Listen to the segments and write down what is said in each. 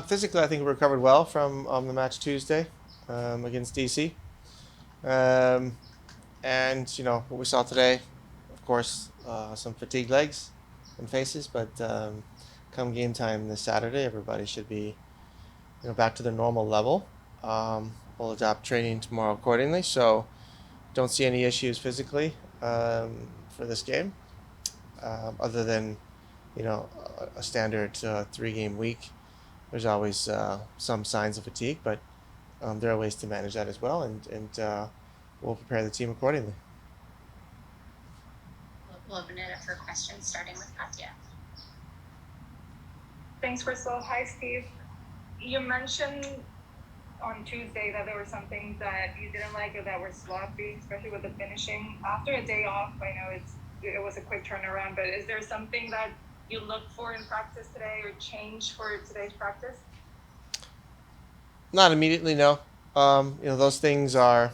Physically, I think we recovered well from the match Tuesday against DC. Um, and, what we saw today, of course, some fatigued legs and faces, but come game time this Saturday, everybody should be, back to their normal level. We'll adapt training tomorrow accordingly, so don't see any issues physically for this game, other than, a standard 3-game week. There's always some signs of fatigue, but there are ways to manage that as well, and we'll prepare the team accordingly. We'll open it up for questions, starting with Katya. Thanks, Crystal. Hi, Steve. You mentioned on Tuesday that there were some things that you didn't like or that were sloppy, especially with the finishing. After a day off, I know it was a quick turnaround, but is there something that you look for in practice today or change for today's practice? Not immediately, no. Those things are,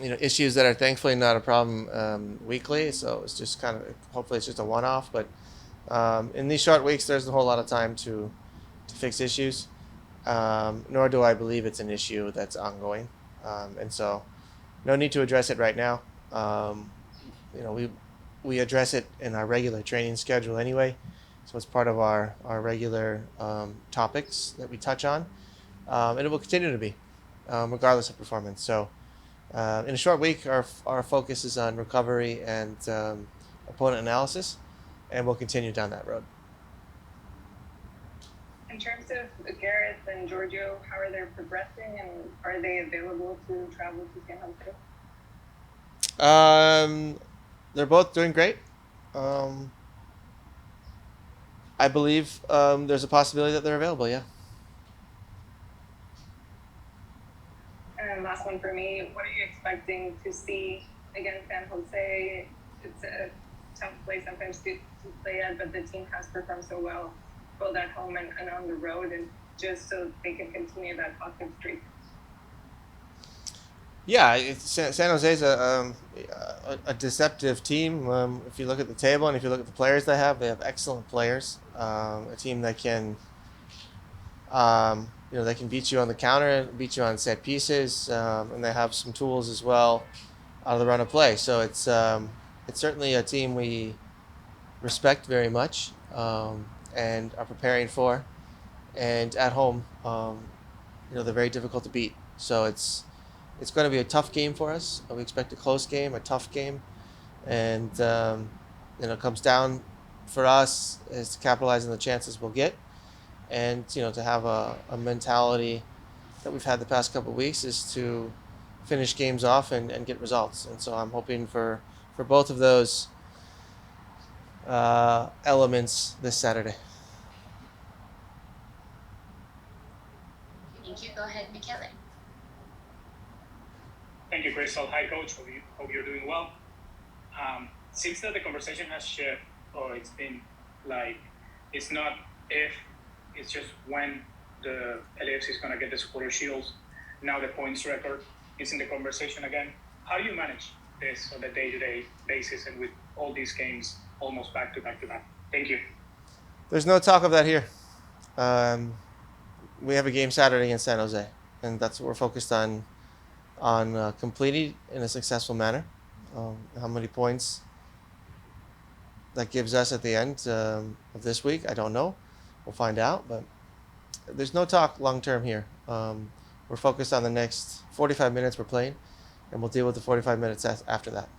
issues that are thankfully not a problem weekly. So it's just hopefully it's just a one-off. But in these short weeks, there's a whole lot of time to fix issues. Nor do I believe it's an issue that's ongoing. And so no need to address it right now. We address it in our regular training schedule anyway. So it's part of our regular topics that we touch on. And it will continue to be, regardless of performance. So in a short week, our focus is on recovery and opponent analysis, and we'll continue down that road. In terms of Gareth and Giorgio, how are they progressing, and are they available to travel to San Jose? They're both doing great. I believe there's a possibility that they're available, yeah. And last one for me, what are you expecting to see against San Jose? It's a tough place sometimes to play at, but the team has performed so well, both at home and on the road, and just so they can continue that positive streak. Yeah, San Jose's a deceptive team. If you look at the table and if you look at the players they have excellent players. A team that can, they can beat you on the counter, beat you on set pieces, and they have some tools as well out of the run of play. So it's certainly a team we respect very much and are preparing for. And at home, they're very difficult to beat. So it's going to be a tough game for us. We expect a close game, a tough game, and it comes down for us is to capitalize on the chances we'll get, and to have a mentality that we've had the past couple of weeks is to finish games off and get results. And so I'm hoping for both of those elements this Saturday. Thank you. Go ahead, Michele. Thank you, Crystal. Hi, Coach. Hope you're doing well. Seems that the conversation has shifted, or it's been like, it's not if, it's just when the LAFC is going to get the supporter shields. Now the points record is in the conversation again. How do you manage this on a day-to-day basis and with all these games almost back to back to back? Thank you. There's no talk of that here. We have a game Saturday against San Jose, and that's what we're focused on completing in a successful manner. How many points that gives us at the end of this week, I don't know. We'll find out, but there's no talk long-term here. We're focused on the next 45 minutes we're playing, and we'll deal with the 45 minutes after that.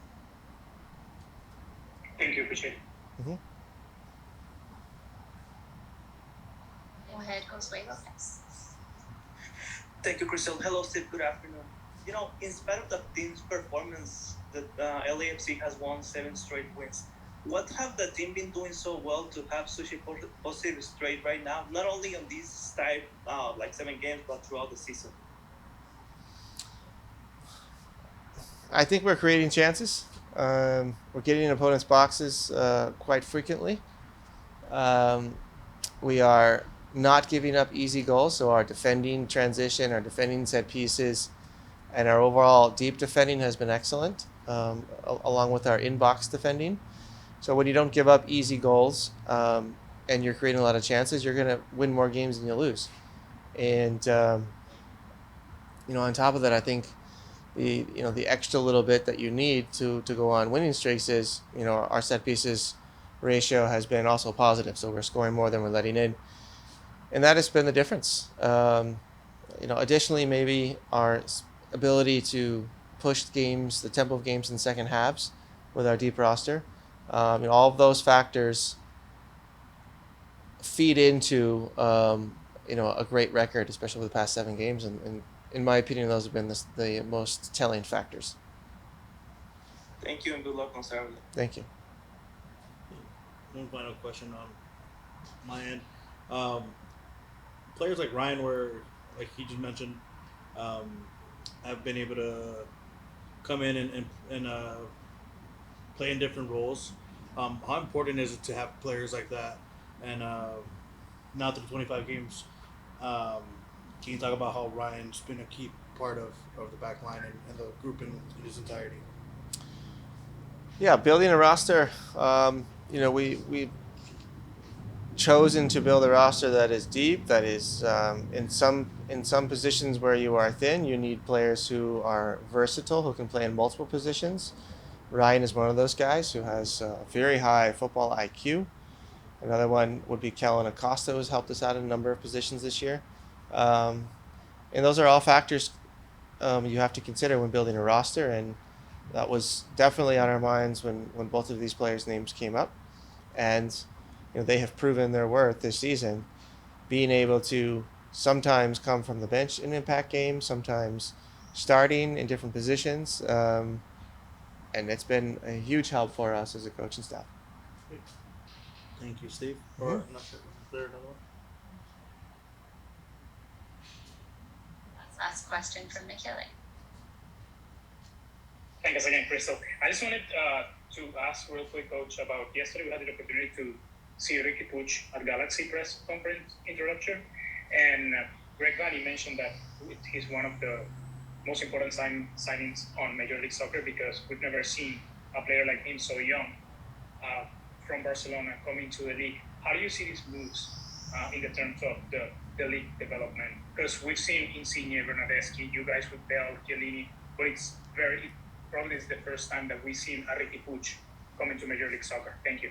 Thank you. Appreciate it. Mm-hmm. Go ahead, Consuelo. Next. Thank you, Crystal. Hello, Steve. Good afternoon. In spite of the team's performance, the LAFC has won 7 straight wins. What have the team been doing so well to have such a positive streak right now? Not only on this type, like 7 games, but throughout the season. I think we're creating chances. We're getting in opponents' boxes quite frequently. We are not giving up easy goals, so our defending transition, our defending set pieces, and our overall deep defending has been excellent, along with our in-box defending. So when you don't give up easy goals, and you're creating a lot of chances, you're going to win more games than you lose. And on top of that, I think the extra little bit that you need to go on winning streaks is our set pieces ratio has been also positive, so we're scoring more than we're letting in, and that has been the difference. Additionally, maybe our ability to push games, the tempo of games in second halves with our deep roster, all of those factors feed into a great record, especially with the past 7 games, and in my opinion, those have been the most telling factors. Thank you and good luck on Saturday. Thank you. One final question on my end. Players like Ryan, where like he just mentioned, have been able to come in and play in different roles. How important is it to have players like that? And now through 25 games, can you talk about how Ryan's been a key part of the back line and the group in its entirety? Yeah, building a roster. We've chosen to build a roster that is deep. That is in some positions where you are thin, you need players who are versatile, who can play in multiple positions. Ryan is one of those guys who has a very high football IQ. Another one would be Kellen Acosta, who's helped us out in a number of positions this year. And those are all factors you have to consider when building a roster, and that was definitely on our minds when both of these players' names came up. And they have proven their worth this season, being able to sometimes come from the bench in impact games, sometimes starting in different positions. And it's been a huge help for us as a coaching staff. Thank you, Steve. Mhm. Or not sure. Is there another one? Last question from Michele. Thanks again, Crystal. I just wanted to ask real quick, Coach, about yesterday we had the opportunity to see Ricky Puig at Galaxy press conference introduction, and Greg Vanney mentioned that he's one of the most important signings on Major League Soccer because we've never seen a player like him so young from Barcelona coming to the league. How do you see these moves in the terms of the league development? Because we've seen Insigne, Bernardeschi, you guys with Bell, Chiellini, but it's probably it's the first time that we've seen a Ricky Puig coming to Major League Soccer. Thank you.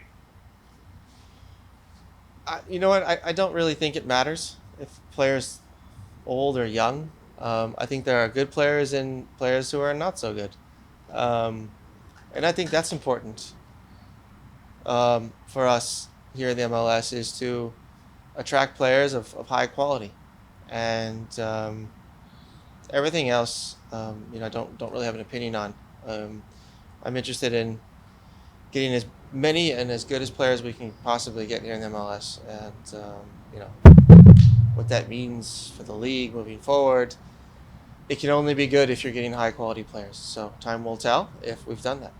You know what? I don't really think it matters if players old or young. I think there are good players and players who are not so good. And I think that's important for us here in the MLS is to attract players of high quality. And everything else, I don't really have an opinion on. I'm interested in getting as many and as good as players we can possibly get here in the MLS, and what that means for the league moving forward. It can only be good if you're getting high quality players. So time will tell if we've done that.